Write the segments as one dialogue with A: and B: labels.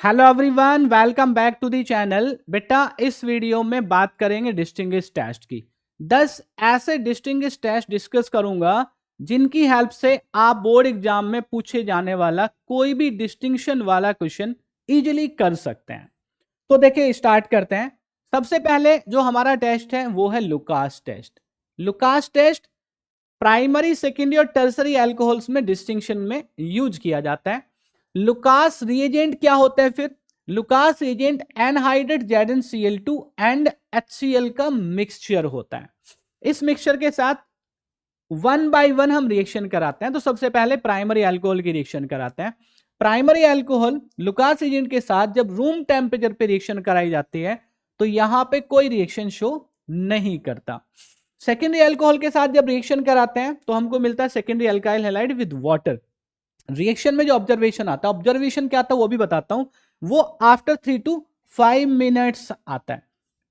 A: Hello everyone, welcome back to the channel. बेटा इस video में बात करेंगे डिस्टिंग्विश टेस्ट की। 10 ऐसे डिस्टिंग्विश टेस्ट डिस्कस करूंगा जिनकी हेल्प से आप बोर्ड एग्जाम में पूछे जाने वाला कोई भी डिस्टिंक्शन वाला क्वेश्चन इजीली कर सकते हैं। तो देखिए स्टार्ट करते हैं। सबसे पहले जो हमारा टेस्ट है वो है Lucas test. Lucas test primary, secondary और टर्सरी एल्कोहल्स में डिस्टिंक्शन में यूज किया जाता है। लुकास रिएजेंट क्या होता है? फिर Lucas reagent anhydrate ZnCl2 and HCl का मिक्सचर होता है। इस मिक्सचर के साथ वन बाय वन हम रिएक्शन कराते हैं। तो सबसे पहले प्राइमरी अल्कोहल की रिएक्शन कराते हैं। प्राइमरी अल्कोहल लुकास रिएजेंट के साथ जब रूम टेम्परेचर पे रिएक्शन कराई जाती है तो यहां पे कोई रिएक्शन शो नहीं करता। सेकेंडरी अल्कोहल के साथ जब रिएक्शन कराते हैं तो हमको मिलता है secondary alkyl halide with water. Reaction में जो ऑब्जर्वेशन आता है, ऑब्जर्वेशन क्या आता है वो भी बताता हूं, वो आफ्टर 3 to 5 मिनट्स आता है।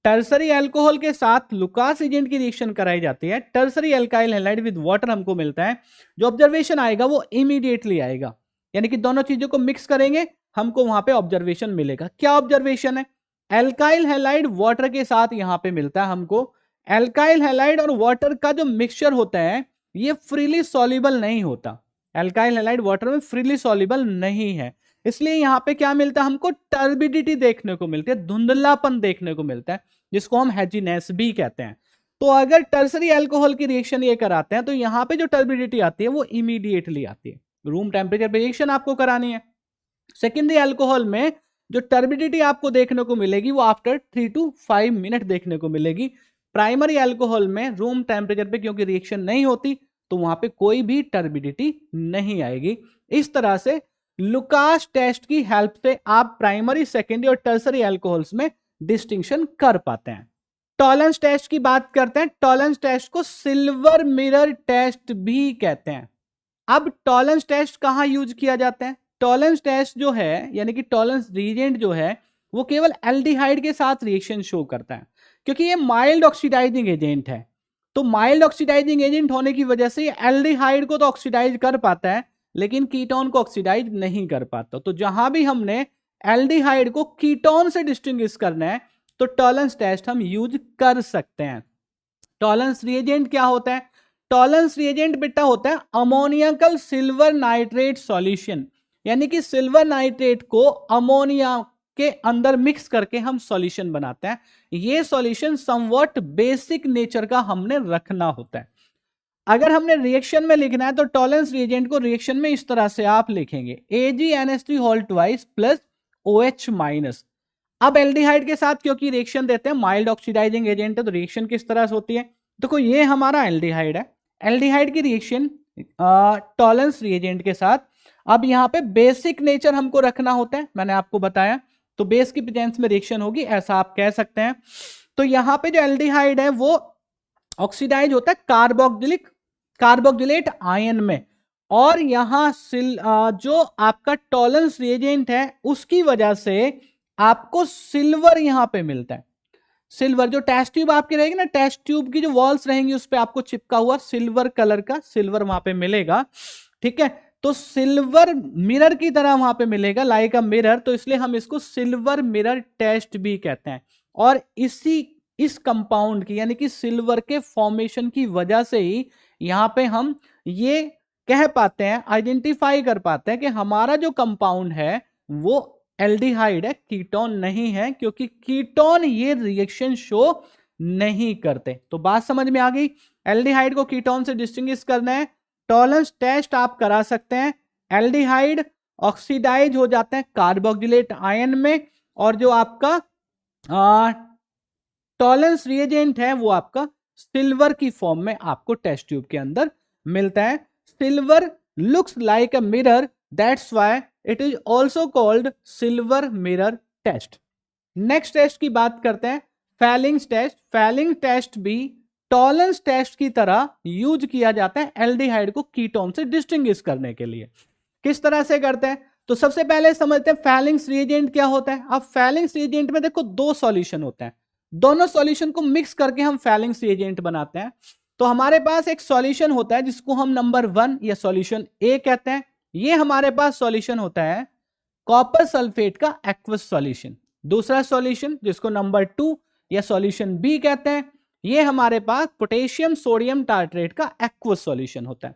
A: टर्सरी अल्कोहल के साथ लुकास एजेंट की रिएक्शन कराई जाती है। Tertiary alkyl halide with water हमको मिलता है। जो ऑब्जर्वेशन आएगा वो इमीडिएटली आएगा, यानी कि दोनों चीजों को मिक्स करेंगे हमको वहां पे ऑब्जर्वेशन मिलेगा। क्या ऑब्जर्वेशन है? एल्काइल हैलाइड वाटर के साथ यहां पे मिलता है हमको। एल्काइल हैलाइड और वाटर का जो मिक्सचर होता है ये फ्रीली सॉल्युबल नहीं होता। एल्काइल हैलाइड वाटर में फ्रीली सॉल्युबल नहीं है, इसलिए यहां पे क्या मिलता है हमको? टर्बिडिटी देखने को मिलती है, धुंधलापन देखने को मिलता है, जिसको हम हैजीनेस भी कहते हैं। तो अगर टर्सरी अल्कोहल की रिएक्शन ये कराते हैं तो यहां पे जो टर्बिडिटी आती है वो इमीडिएटली आती है। रूम टेम्परेचर पे रिएक्शन आपको करानी है। सेकेंडरी अल्कोहल में जो टर्बिडिटी आपको देखने को मिलेगी वो आफ्टर 3 to 5 मिनट देखने को मिलेगी। प्राइमरी अल्कोहल में रूम टेम्परेचर पे क्योंकि रिएक्शन नहीं होती तो वहां पे कोई भी टर्बिडिटी नहीं आएगी। इस तरह से लुकास टेस्ट की हेल्प से आप प्राइमरी, सेकेंडरी और टर्सरी अल्कोहल्स में डिस्टिंक्शन कर पाते हैं। टॉलरेंस टेस्ट की बात करते हैं। टॉलरेंस टेस्ट को सिल्वर मिरर टेस्ट भी कहते हैं। अब टॉलरेंस टेस्ट कहां यूज किया जाता है? टॉलरेंस टेस्ट जो है, यानी कि टॉलरेंस रिएजेंट जो है वो केवल एल्डिहाइड के साथ रिएक्शन शो करता है, क्योंकि ये माइल्ड ऑक्सीडाइजिंग एजेंट है। तो माइल्ड ऑक्सीडाइजिंग एजेंट होने की वजह से एल्डिहाइड को तो ऑक्सीडाइज कर पाता है लेकिन कीटोन को ऑक्सीडाइज नहीं कर पाता। तो जहां भी हमने एल्डिहाइड को कीटोन से डिस्टिंग्विश करना है तो टॉलरेंस टेस्ट हम यूज कर सकते हैं। टॉलरेंस रिएजेंट क्या होता है? टॉलरेंस रिएजेंट बेटा होता है अमोनियकल सिल्वर नाइट्रेट सॉल्यूशन, यानी कि सिल्वर नाइट्रेट को अमोनिया के अंदर मिक्स करके हम सॉल्यूशन बनाते हैं। ये सॉल्यूशन समवॉट बेसिक नेचर का हमने रखना होता है। अगर हमने रिएक्शन में लिखना है तो टॉलरेंस रिएजेंट को रिएक्शन में इस तरह से आप लिखेंगे AgNH3 whole twice plus OH minus. अब एल्डिहाइड के साथ क्योंकि रिएक्शन देते हैं, माइल्ड ऑक्सीडाइजिंग एजेंट है, तो रिएक्शन किस तरह से होती है? देखो ये हमारा एल्डिहाइड है। एल्डिहाइड की रिएक्शन टॉलरेंस रिएजेंट के साथ। अब यहां पे बेसिक नेचर हमको रखना होता है, मैंने आपको बताया। तो बेस की प्रेजेंस में रिएक्शन होगी, ऐसा आप कह सकते हैं। तो यहां पे जो एल्डिहाइड है वो ऑक्सीडाइज होता है कार्बोक्सिलेट आयन में, और यहां जो आपका टॉलरेंस रिएजेंट है उसकी वजह से आपको सिल्वर यहां पे मिलता है। सिल्वर जो टेस्ट ट्यूब आपकी रहेगी ना, टेस्ट ट्यूब की जो वॉल्स रहेंगी उस पे आपको चिपका हुआ सिल्वर कलर का सिल्वर वहां पे मिलेगा। ठीक है, तो सिल्वर मिरर की तरह वहां पे मिलेगा, लाइक अ मिरर, तो इसलिए हम इसको सिल्वर मिरर टेस्ट भी कहते हैं। और इस कंपाउंड की, यानी कि सिल्वर के फॉर्मेशन की वजह से ही यहां पे हम ये कह पाते हैं, आइडेंटिफाई कर पाते हैं कि हमारा जो कंपाउंड है वो एल्डिहाइड है, कीटोन नहीं है, क्योंकि कीटोन ये रिएक्शन शो नहीं करते। तो बात समझ में आ गई? एल्डिहाइड को कीटोन से डिस्टिंग्विश करना है, टॉलरेंस टेस्ट आप करा सकते हैं। एल्डिहाइड ऑक्सीडाइज हो जाते हैं कार्बोक्सिलेट आयन में, और जो आपका टॉलरेंस रिएजेंट है वो आपका सिल्वर की फॉर्म में आपको टेस्ट ट्यूब के अंदर मिलता है। Silver looks like a mirror, that's why it is also called silver mirror test. Next test की बात करते हैं, फैलिंग्स टेस्ट। फैलिंग टेस्ट भी टॉलरेंस टेस्ट की तरह यूज किया जाता है एल्डिहाइड को कीटोन से डिस्टिंग्विश करने के लिए। किस तरह से करते हैं? तो सबसे पहले समझते हैं फैलिंग्स रिएजेंट क्या होता है। अब फैलिंग्स रिएजेंट में देखो दो सॉल्यूशन होते हैं, दोनों सॉल्यूशन को मिक्स करके हम फैलिंग्स रिएजेंट बनाते हैं। तो हमारे पास एक सॉल्यूशन होता है जिसको हम नंबर 1 या सॉल्यूशन A कहते हैं। ये हमारे पास सॉल्यूशन होता है कॉपर सल्फेट का एक्वस सॉल्यूशन। दूसरा सॉल्यूशन जिसको नंबर 2 या सॉल्यूशन बी कहते हैं, ये हमारे पास पोटेशियम सोडियम टार्ट्रेट का एक्वस सॉल्यूशन होता है।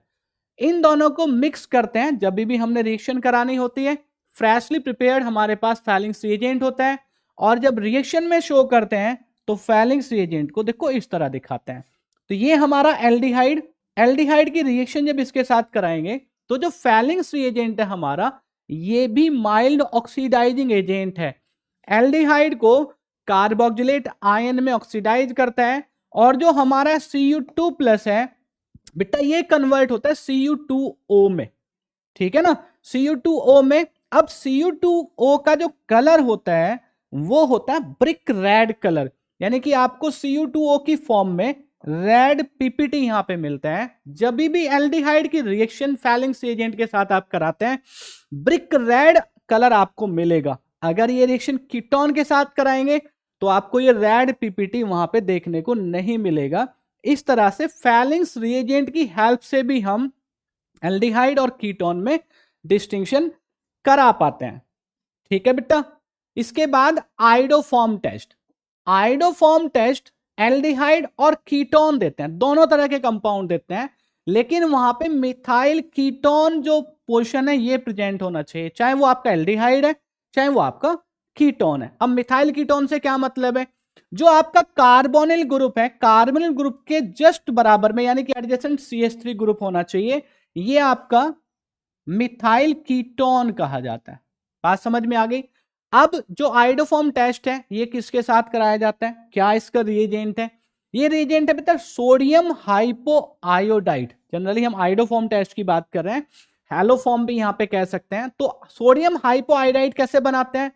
A: इन दोनों को मिक्स करते हैं जब भी हमने रिएक्शन करानी होती है। फ्रेशली प्रिपेयर्ड हमारे पास फैलिंग्स रिएजेंट होता है, और जब रिएक्शन में शो करते हैं तो फैलिंग्स रिएजेंट को देखो इस तरह दिखाते हैं। तो ये हमारा एल्डिहाइड, एल्डिहाइड की रिएक्शन जब इसके साथ कराएंगे तो जो फैलिंग्स रिएजेंट है हमारा, ये भी माइल्ड ऑक्सीडाइजिंग एजेंट है। एल्डिहाइड को कार्बोक्सिलेट आयन में ऑक्सीडाइज करता है, और जो हमारा Cu2+ है बेटा, ये कन्वर्ट होता है Cu2O में, ठीक है ना, Cu2O में। अब Cu2O का जो कलर होता है वो होता है ब्रिक रेड कलर, यानी कि आपको Cu2O की फॉर्म में रेड पीपीटी यहां पे मिलता है। जब भी एल्डिहाइड की रिएक्शन फैलिंग्स एजेंट के साथ आप कराते हैं, ब्रिक रेड कलर आपको मिलेगा। अगर ये रिएक्शन कीटोन के साथ कराएंगे तो आपको ये रेड पीपीटी वहां पे देखने को नहीं मिलेगा। इस तरह से फैलिंग्स रिएजेंट की हेल्प से भी हम एल्डिहाइड और कीटोन में डिस्टिंक्शन करा पाते हैं, ठीक है बेटा। इसके बाद iodoform test. Iodoform test aldehyde और कीटोन देते हैं, दोनों तरह के कंपाउंड देते हैं, लेकिन वहां पे मिथाइल कीटोन जो पोर्शन है ये प्रेजेंट होना चाहिए, चाहे वो आपका एल्डिहाइड है चाहे वो आपका कीटोन है। अब मिथाइल कीटोन से क्या मतलब है, जो आपका कार्बोनिल ग्रुप है, कार्बोनिल ग्रुप के जस्ट बराबर में यानी कि एडजेसेंट CH3 ग्रुप होना चाहिए, ये आपका मिथाइल कीटोन कहा जाता है। बात समझ में आ गई। अब जो आइडोफॉर्म टेस्ट है ये किसके साथ कराया जाता है, क्या इसका रिएजेंट है, ये रिएजेंट है बेटा सोडियम हाइपोआयोडाइड। जनरली हम आइडोफॉर्म टेस्ट की बात कर रहे हैं, हैलोफॉर्म भी यहां पे कह सकते हैं। तो सोडियम हाइपोआयोडाइड कैसे बनाते हैं,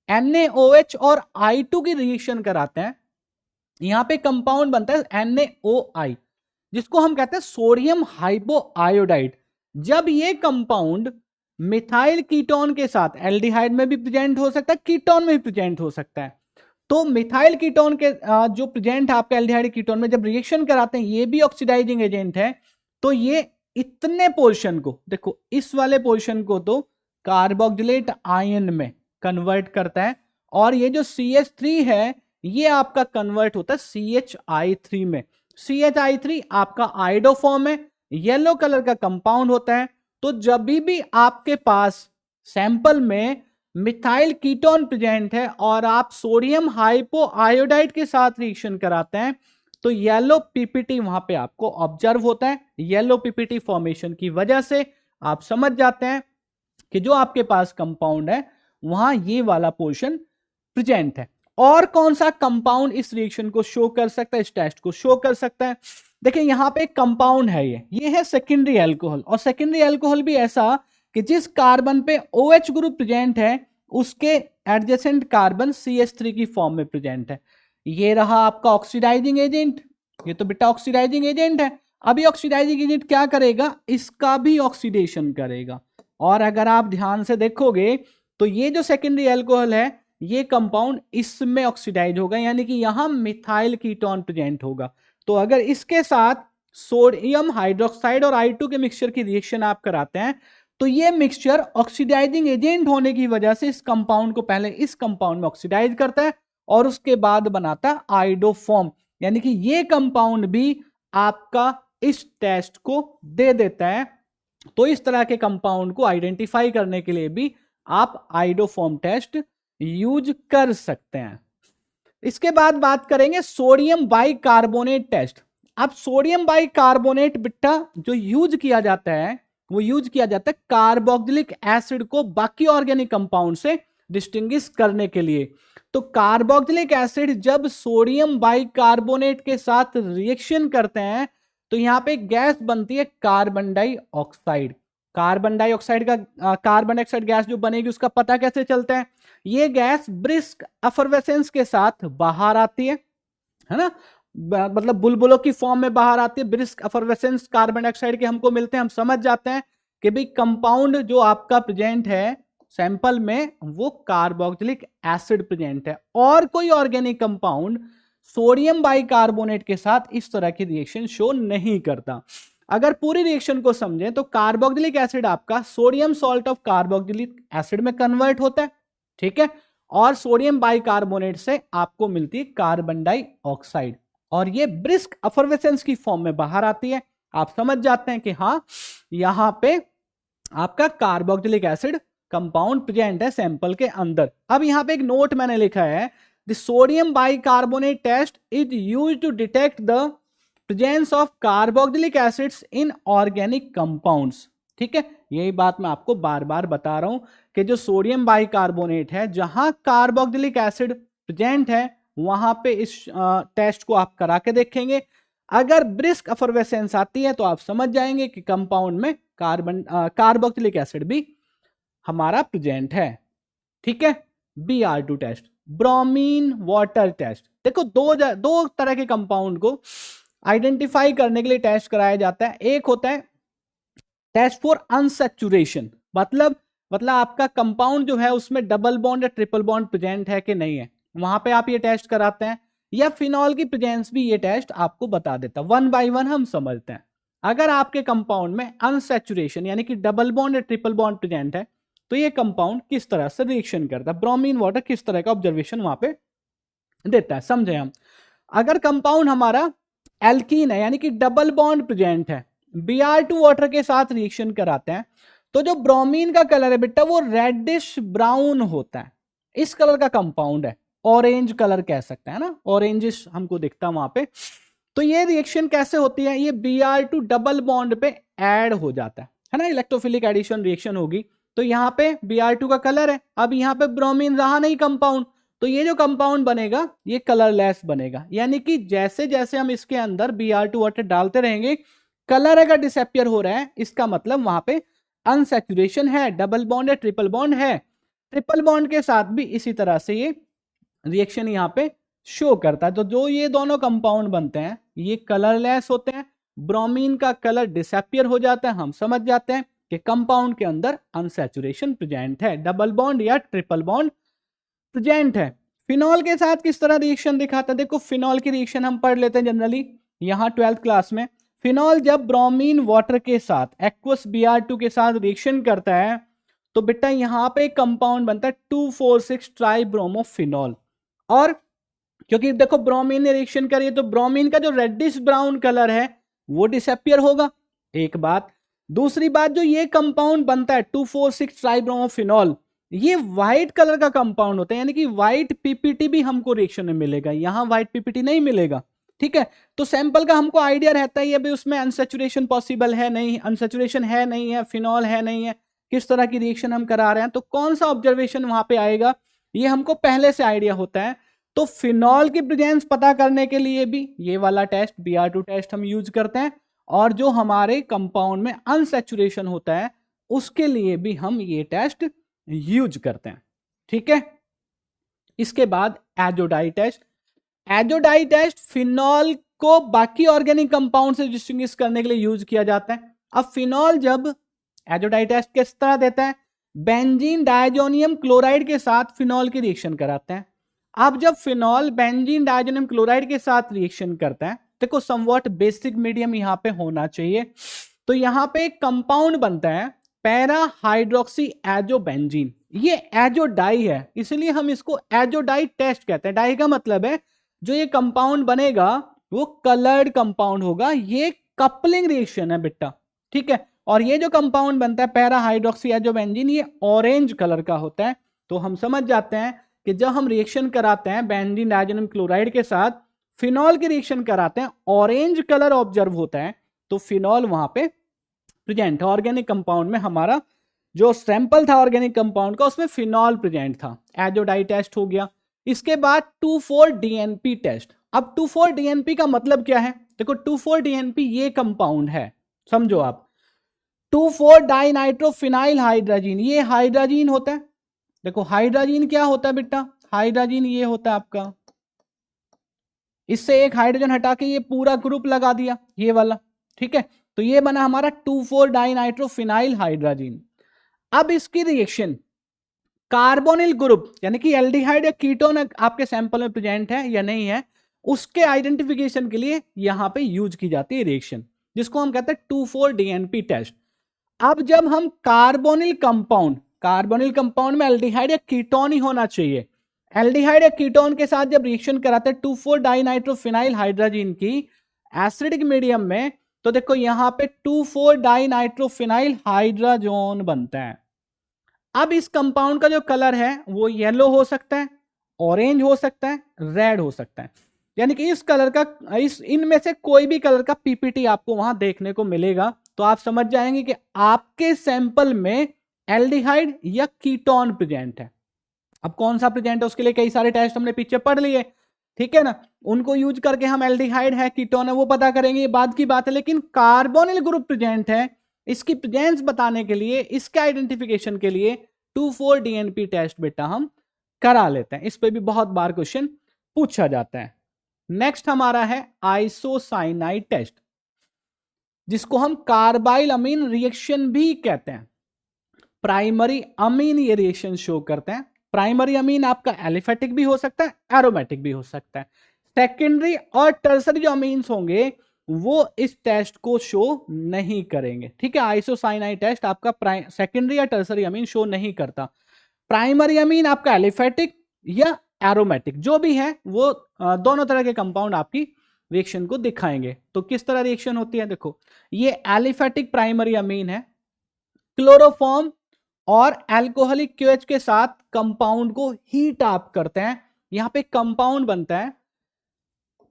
A: NaOH और I2 की रिएक्शन कराते हैं, यहां पे कंपाउंड बनता है NaOI, जिसको हम कहते हैं सोडियम हाइपोआयोडाइड। जब ये कंपाउंड मिथाइल कीटोन के साथ, एल्डिहाइड में भी प्रेजेंट हो सकता है, कीटोन में भी प्रेजेंट हो सकता है, तो मिथाइल कीटोन के जो प्रेजेंट है आपका एल्डिहाइड कीटोन में, जब रिएक्शन कराते हैं ये भी ऑक्सीडाइजिंग एजेंट है, तो ये इतने पोर्शन को देखो, इस वाले पोर्शन को तो कार्बोक्सिलेट आयन में कन्वर्ट करता है, और ये जो CH3 है ये आपका कन्वर्ट होता है CHI3 में। CHI3 आपका आइडोफॉर्म है, येलो कलर का कंपाउंड होता है। तो जब भी आपके पास सैंपल में मिथाइल कीटोन प्रेजेंट है और आप सोडियम हाइपोआयोडाइड के साथ रिएक्शन कराते हैं, तो येलो पीपीटी वहां पे आपको ऑब्जर्व होता है। येलो पीपीटी फॉर्मेशन की वजह से आप समझ जाते हैं कि जो आपके पास कंपाउंड है वहां ये वाला पोर्शन प्रेजेंट है। और कौन सा कंपाउंड इस रिएक्शन को शो कर सकता है, इस टेस्ट को शो कर सकता है, देखिए यहां पे एक कंपाउंड है, ये है सेकेंडरी अल्कोहल। और सेकेंडरी अल्कोहल भी ऐसा कि जिस कार्बन पे OH ग्रुप प्रेजेंट है उसके एडजेसेंट कार्बन CH3 की फॉर्म में प्रेजेंट है। ये रहा आपका ऑक्सीडाइजिंग एजेंट, ये तो बेटा ऑक्सीडाइजिंग एजेंट है। अभी ऑक्सीडाइजिंग एजेंट क्या करेगा, इसका भी ऑक्सीडेशन करेगा। और अगर आप ध्यान से देखोगे तो ये जो सेकेंडरी अल्कोहल है ये कंपाउंड इसमें ऑक्सीडाइज होगा, यानी कि यहां मिथाइल कीटोन प्रेजेंट होगा। तो अगर इसके साथ सोडियम हाइड्रोक्साइड और I2 के मिक्सचर की रिएक्शन आप कराते हैं, तो ये मिक्सचर ऑक्सीडाइजिंग एजेंट होने की वजह से इस कंपाउंड को पहले इस कंपाउंड में ऑक्सीडाइज करता है और उसके बाद बनाता है आइडोफॉर्म, यानी कि ये कंपाउंड भी आपका इस टेस्ट को दे देता है। तो इस तरह के कंपाउंड को आइडेंटिफाई करने के लिए भी आप आइडोफॉर्म टेस्ट यूज कर सकते हैं। इसके बाद बात करेंगे सोडियम बाइकार्बोनेट टेस्ट। अब सोडियम बाइकार्बोनेट बेटा जो यूज किया जाता है वो यूज किया जाता है कार्बोक्सिलिक एसिड को बाकी ऑर्गेनिक कंपाउंड से डिस्टिंग्विश करने के लिए। तो कार्बोक्सिलिक एसिड जब सोडियम बाइकार्बोनेट के साथ रिएक्शन करते हैं तो यहां पे गैस बनती है कार्बन डाइऑक्साइड। कार्बन डाइऑक्साइड का कार्बन डाइऑक्साइड गैस जो बनेगी उसका पता कैसे चलता है, ये गैस ब्रिस्क एफरवेसेंस के साथ बाहर आती है ना, मतलब बुलबुलों की फॉर्म में बाहर आती है। ब्रिस्क एफरवेसेंस कार्बन डाइऑक्साइड के हमको मिलते हैं, हम समझ जाते हैं कि भाई कंपाउंड जो आपका प्रेजेंट है सैंपल में वो कार्बोक्सिलिक एसिड प्रेजेंट है। और कोई ऑर्गेनिक कंपाउंड सोडियम बाइकार्बोनेट के साथ इस तरह की रिएक्शन शो नहीं करता। अगर पूरी रिएक्शन को समझें तो कार्बोक्सिलिक एसिड आपका sodium salt of carboxylic acid में कन्वर्ट होता है, ठीक है, और सोडियम बाइकार्बोनेट से आपको मिलती है कार्बन डाइऑक्साइड, और ये ब्रिस्क एफर्वेसेंस की फॉर्म में बाहर आती है। आप समझ जाते हैं कि हाँ, यहां पे आपका कार्बोक्सिलिक एसिड कंपाउंड प्रेजेंट है सैंपल के अंदर। अब यहां पे एक नोट मैंने लिखा है, the sodium bicarbonate test is used to detect the presence of carboxylic acids in organic compounds. ठीक है, यही बात मैं आपको बार बार बता रहा हूं कि जो सोडियम बाइकार्बोनेट है, जहां कार्बोक्सिलिक एसिड प्रेजेंट है, वहां पे इस टेस्ट को आप करा के देखेंगे। अगर ब्रिस्क एफर्वेसेंस आती है तो आप समझ जाएंगे कि कंपाउंड में कार्बोक्सिलिक एसिड भी हमारा प्रेजेंट है। ठीक है, Br2 test, bromine water test. देखो दो तरह के कंपाउंड को आइडेंटिफाई करने के लिए टेस्ट कराया जाता है। एक होता है टेस्ट फॉर अनसैचुरेशन, मतलब आपका कंपाउंड जो है उसमें डबल बॉन्ड या ट्रिपल बॉन्ड प्रेजेंट है कि नहीं है, वहां पे आप ये टेस्ट कराते हैं। या फिनॉल की प्रेजेंस भी ये टेस्ट आपको बता देता है। वन बाय वन हम समझते हैं। अगर आपके कंपाउंड में अनसैचुरेशन यानी कि डबल बॉन्ड या ट्रिपल बॉन्ड प्रेजेंट है तो ये कंपाउंड किस तरह से रिएक्शन करता है, ब्रोमीन वाटर किस तरह का ऑब्जर्वेशन वहां पे देता है, समझे हम। अगर कंपाउंड हमारा एल्कीन है यानी कि डबल बॉन्ड प्रेजेंट है, Br2 वाटर के साथ रिएक्शन कराते हैं, तो जो ब्रोमीन का कलर है बेटा वो रेडिश ब्राउन होता है। इस कलर का कंपाउंड है, ऑरेंज कलर कह सकते हैं ना, ऑरेंजिश हमको दिखता है वहां पे। तो ये रिएक्शन कैसे होती है, ये Br2 डबल बॉन्ड पे ऐड हो जाता है ना, इलेक्ट्रोफिलिक एडिशन रिएक्शन होगी। तो यहाँ पे Br2 का कलर है, अब यहाँ पे ब्रोमीन रहा नहीं कंपाउंड, तो ये जो कंपाउंड बनेगा ये कलरलेस बनेगा। यानी कि जैसे जैसे हम इसके अंदर Br2 वाटर डालते रहेंगे, कलर अगर डिसअपियर हो रहा है, इसका मतलब वहां पे अनसैचुरेशन है, डबल बॉन्ड या ट्रिपल बॉन्ड है। ट्रिपल बॉन्ड के साथ भी इसी तरह से ये रिएक्शन यहाँ पे शो करता है। तो जो ये दोनों कंपाउंड बनते हैं ये कलरलेस होते हैं, ब्रोमीन का कलर डिसअपियर हो जाता है, हम समझ जाते हैं कि कंपाउंड के अंदर अनसैचुरेशन प्रेजेंट है, डबल बॉन्ड या ट्रिपल बॉन्ड प्रेजेंट है। फिनॉल के साथ किस तरह रिएक्शन दिखाता है, देखो फिनॉल की रिएक्शन हम पढ़ लेते हैं जनरली यहां 12th क्लास में। फिनॉल जब ब्रोमीन वाटर के साथ एक्वस Br2 के साथ रिएक्शन करता है तो बेटा यहां पे कंपाउंड बनता है 2,4,6 ट्राइब्रोमोफिनॉल। और क्योंकि देखो ब्रोमीन ने रिएक्शन करी है तो ब्रोमीन का जो रेडिश ब्राउन कलर है वो डिसअपियर होगा, एक बात। दूसरी बात, जो ये कंपाउंड बनता है 2,4,6 ट्राइब्रोमोफिनॉल, ये व्हाइट कलर का कंपाउंड होता है, यानी कि व्हाइट पीपीटी भी हमको रिएक्शन में मिलेगा, यहां व्हाइट पीपीटी नहीं मिलेगा। ठीक है, तो सैंपल का हमको आइडिया रहता है ये भी उसमें अनसैचुरेशन पॉसिबल है नहीं, अनसैचुरेशन है नहीं है, फिनॉल है नहीं है, किस तरह की रिएक्शन हम करा रहे हैं, तो कौन सा ऑब्जर्वेशन वहां पे आएगा ये हमको पहले से आइडिया होता है। तो फिनॉल की प्रेजेंस पता करने के लिए भी ये वाला टेस्ट Br2 टेस्ट हम यूज करते हैं, और जो हमारे कंपाउंड में अनसैचुरेशन होता है उसके लिए भी हम ये टेस्ट यूज करते हैं। ठीक है, इसके बाद azo dye test. Azo dye test phenol को बाकी ऑर्गेनिक कंपाउंड से डिस्टिंग्विश करने के लिए यूज किया जाता है। अब फिनॉल जब एजोडाई टेस्ट किस तरह देता है, बेंजीन डायजोनियम क्लोराइड के साथ फिनॉल की रिएक्शन कराते हैं। अब जब फिनॉल बेंजीन डायजोनियम क्लोराइड के साथ रिएक्शन करता है, देखो समवॉट बेसिक मीडियम यहां पे होना चाहिए, तो यहां पे एक कंपाउंड बनता है पैरा हाइड्रोक्सी एजोबेंजीन, ये एजोडाई है इसलिए हम इसको एजोडाई टेस्ट कहते हैं। डाई का मतलब है जो ये कंपाउंड बनेगा वो कलर्ड कंपाउंड होगा, ये कपलिंग रिएक्शन है बेटा। ठीक है, और ये जो कंपाउंड बनता है पैरा हाइड्रोक्सी एजोबेंजीन ये ऑरेंज कलर का होता है। तो हम समझ जाते हैं कि जब हम रिएक्शन कराते हैं बेंजीन डायजोनियम क्लोराइड के साथ फिनॉल की रिएक्शन कराते हैं, ऑरेंज कलर ऑब्जर्व होता है, तो फिनॉल वहां पे प्रेजेंट है। ऑर्गेनिक कंपाउंड में हमारा जो सैंपल था ऑर्गेनिक कंपाउंड का उसमें फिनॉल प्रेजेंट था, एजोडाई टेस्ट हो गया। इसके बाद 2,4-DNP टेस्ट। अब 2,4-DNP का मतलब क्या है, देखो 2,4-DNP ये कंपाउंड है, समझो आप, 2,4-डाइनाइट्रोफिनाइल हाइड्रोजीन, ये हाइड्रोजीन होता है। देखो हाइड्रोजीन क्या होता है बेटा, हाइड्रोजीन ये होता है आपका, इससे एक हाइड्रोजन हटा के ये पूरा ग्रुप लगा दिया ये वाला। ठीक है, तो ये बना हमारा 2,4-डाइनाइट्रोफिनाइल हाइड्रोजीन। अब इसकी रिएक्शन कार्बोनिल ग्रुप यानी कि एल्डिहाइड या कीटोन आपके सैंपल में प्रेजेंट है या नहीं है, उसके आइडेंटिफिकेशन के लिए यहां पे यूज की जाती है रिएक्शन। जिसको हम कहते हैं 2,4-DNP टेस्ट। अब जब हम कार्बोनिल कंपाउंड में एल्डिहाइड या कीटोन ही होना चाहिए, एल्डिहाइड या कीटोन के साथ जब रिएक्शन कराते हैं 2,4-डाइनाइट्रोफिनाइल हाइड्रोजन की एसिडिक मीडियम में, तो देखो यहां पे 2,4-डाइनाइट्रोफिनाइल हाइड्रोजन बनता है। अब इस कंपाउंड का जो कलर है वो येलो हो सकता है, ऑरेंज हो सकता है, रेड हो सकता है, यानी कि इस कलर का, इनमें से कोई भी कलर का पीपीटी आपको वहां देखने को मिलेगा। तो आप समझ जाएंगे कि आपके सैंपल में एल्डिहाइड या कीटोन प्रेजेंट है। अब कौन सा प्रेजेंट है उसके लिए कई सारे टेस्ट हमने पीछे पढ़ लिए, ठीक है ना, उनको यूज करके हम एल्डिहाइड है कीटोन है वो पता करेंगे, ये बाद की बात है। लेकिन कार्बोनिल ग्रुप प्रेजेंट है, इसकी प्रेजेंस बताने के लिए, इसके आइडेंटिफिकेशन के लिए 2,4-DNP टेस्ट बेटा हम करा लेते हैं। इस पे भी बहुत बार क्वेश्चन पूछा जाता है। नेक्स्ट हमारा है आइसोसाइनाइड टेस्ट, जिसको हम कार्बाइल अमीन रिएक्शन भी कहते हैं। प्राइमरी अमीन ये रिएक्शन शो करते हैं। प्राइमरी अमीन आपका एलिफेटिक भी हो सकता है, एरोमेटिक भी हो सकता है। सेकेंडरी और टर्सरी जो अमीन्स होंगे वो इस टेस्ट को शो नहीं करेंगे, ठीक है। आइसोसाइनाइड टेस्ट आपका सेकेंडरी या टर्सरी अमीन शो नहीं करता। प्राइमरी अमीन आपका एलिफेटिक या एरोमेटिक जो भी है वो दोनों तरह के कंपाउंड आपकी रिएक्शन को दिखाएंगे। तो किस तरह रिएक्शन होती है, देखो ये एलिफेटिक प्राइमरी अमीन है, क्लोरोफॉर्म और अल्कोहलिक क्यूएच के साथ कंपाउंड को हीट अप करते हैं, यहां पे कंपाउंड बनता है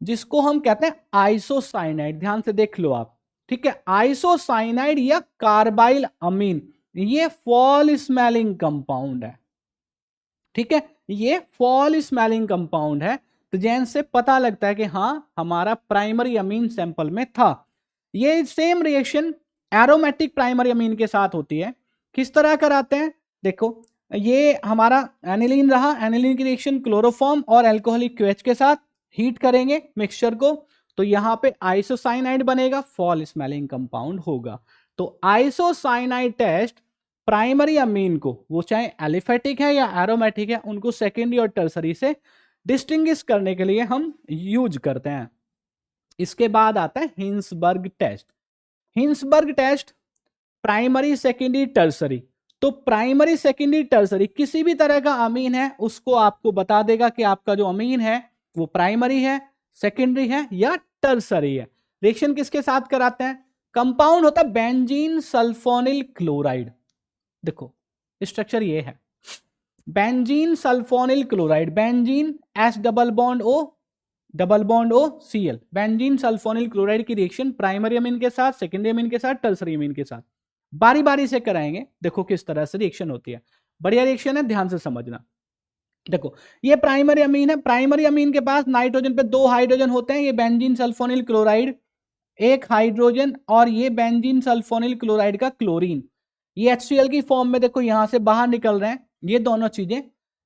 A: जिसको हम कहते हैं आइसोसाइनाइड। ध्यान से देख लो आप, ठीक है। आइसोसाइनाइड या कार्बाइल अमीन ये फॉल स्मेलिंग कंपाउंड है, ठीक है, ये फॉल स्मेलिंग कंपाउंड है। प्रेजेंस से पता लगता है कि हाँ हमारा प्राइमरी अमीन सैंपल में था। ये same reaction aromatic primary amine के साथ होती है। किस तरह कराते हैं, देखो ये हमारा एनिलीन रहा, एनिलीन की रिएक्शन क्लोरोफॉर्म और अल्कोहलिक क्यूएच के साथ हीट करेंगे मिक्सचर को, तो यहां पे आइसोसाइनाइड बनेगा, फॉल स्मेलिंग कंपाउंड होगा। तो आइसोसाइनाइड टेस्ट प्राइमरी अमीन को, वो चाहे एलिफेटिक है या एरोमेटिक है, उनको सेकेंडरी और टर्सरी से डिस्टिंग्विश करने के लिए हम यूज करते हैं। इसके बाद आता है Hinsberg test. Hinsberg test primary secondary tertiary, तो प्राइमरी सेकेंडरी टर्सरी किसी भी तरह का अमीन है उसको आपको बता देगा कि आपका जो अमीन है वो प्राइमरी है, सेकेंडरी है या टर्सरी है। रिएक्शन किसके साथ कराते हैं, कंपाउंड होता है बेंजीन सल्फोनिल क्लोराइड। देखो स्ट्रक्चर ये है, benzene sulfonyl chloride, benzene S double bond O Cl, benzene sulfonyl chloride की रिएक्शन प्राइमरी अमीन के साथ, सेकेंडरी अमीन के साथ, टर्सरी अमीन के साथ बारी बारी से कराएंगे। देखो किस तरह से रिएक्शन होती है, बढ़िया रिएक्शन है, ध्यान से समझना। देखो ये प्राइमरी अमीन है, प्राइमरी अमीन के पास नाइट्रोजन पे 2 हाइड्रोजन होते हैं, ये बेंजीन सल्फोनिल क्लोराइड 1 हाइड्रोजन, और ये बेंजीन सल्फोनिल क्लोराइड का क्लोरीन, ये HCl की फॉर्म में देखो यहां से बाहर निकल रहे हैं, ये दोनों चीजें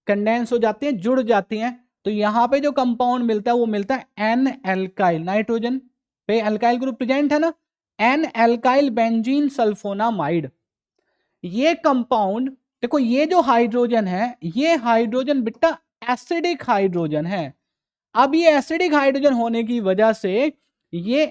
A: कंडेंस हो जाती हैं, जुड़ जाती हैं, तो यहां पे जो कंपाउंड मिलता है वो मिलता है एन एल्काइल, नाइट्रोजन पे एल्काइल ग्रुप प्रेजेंट है ना, एन एल्काइल बेंजीन सल्फोनामाइड। ये कंपाउंड देखो, ये जो हाइड्रोजन है ये हाइड्रोजन बेटा एसिडिक हाइड्रोजन है। अब ये एसिडिक हाइड्रोजन होने की वजह से ये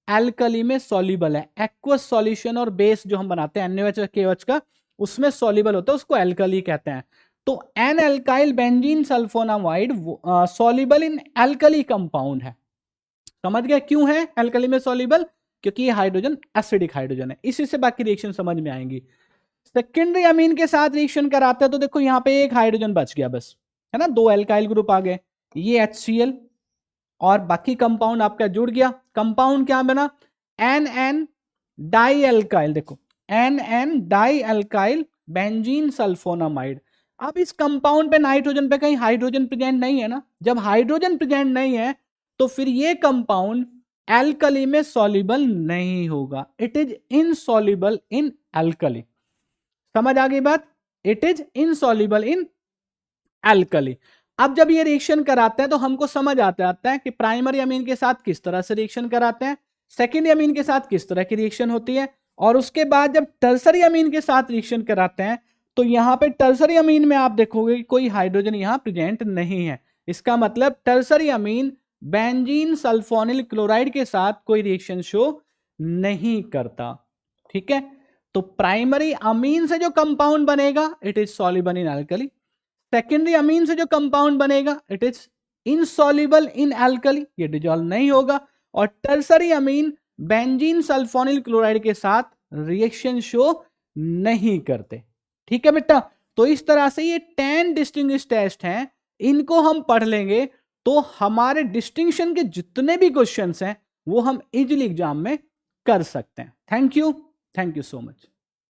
A: एल्कली में सॉल्युबल है, एक्वस सॉल्यूशन और बेस जो हम बनाते हैं NaOH और KOH का, उसमें सॉल्युबल होता है, उसको एल्कली कहते हैं। तो N alkyl benzene sulfonamide soluble in alkali compound है। समझ गए क्यों है एल्कली में सॉल्युबल, क्योंकि ये हाइड्रोजन एसिडिक हाइड्रोजन है। इसी से बाकी रिएक्शन समझ में आएंगी। सेकेंडरी अमीन के साथ रिएक्शन कराते हैं तो देखो यहां पे 1 हाइड्रोजन बच गया बस, है ना, 2 एल्काइल ग्रुप आ गए, ये HCl और बाकी कंपाउंड आपका जुड़ गया। कंपाउंड क्या बना, NN डाई एल्काइल, देखो NN di alkyl benzene sulfonamide. अब इस कंपाउंड पे नाइट्रोजन पे कहीं हाइड्रोजन प्रेजेंट नहीं है ना, जब हाइड्रोजन प्रेजेंट नहीं है तो फिर ये कंपाउंड एल्कली में सॉल्युबल नहीं होगा, it is insoluble in alkali. समझ आ गई बात, it is insoluble in alkali. अब जब ये रिएक्शन कराते हैं तो हमको समझ आता है कि प्राइमरी अमीन के साथ किस तरह से रिएक्शन कराते हैं, सेकेंडरी अमीन के साथ किस तरह की रिएक्शन होती है, और उसके बाद जब टर्सरी अमीन के साथ रिएक्शन कराते हैं तो यहां पे टर्सरी अमीन में आप देखोगे कि कोई हाइड्रोजन यहां प्रेजेंट नहीं है। इसका मतलब टर्सरी अमीन बेंजीन सल्फोनिल क्लोराइड के साथ कोई रिएक्शन शो नहीं करता। ठीक है, तो प्राइमरी अमीन से जो कंपाउंड बनेगा it is soluble in alkali, secondary amine से जो कंपाउंड बनेगा it is insoluble in alkali, ये डिजोल्व नहीं होगा, और टर्सरी अमीन बेंजीन सल्फोनिल क्लोराइड के साथ रिएक्शन शो नहीं करते। ठीक है बेटा, तो इस तरह से ये 10 डिस्टिंग्विश टेस्ट हैं, इनको हम पढ़ लेंगे तो हमारे डिस्टिंक्शन के जितने भी क्वेश्चंस हैं वो हम इजीली एग्जाम में कर सकते हैं। Thank you so much.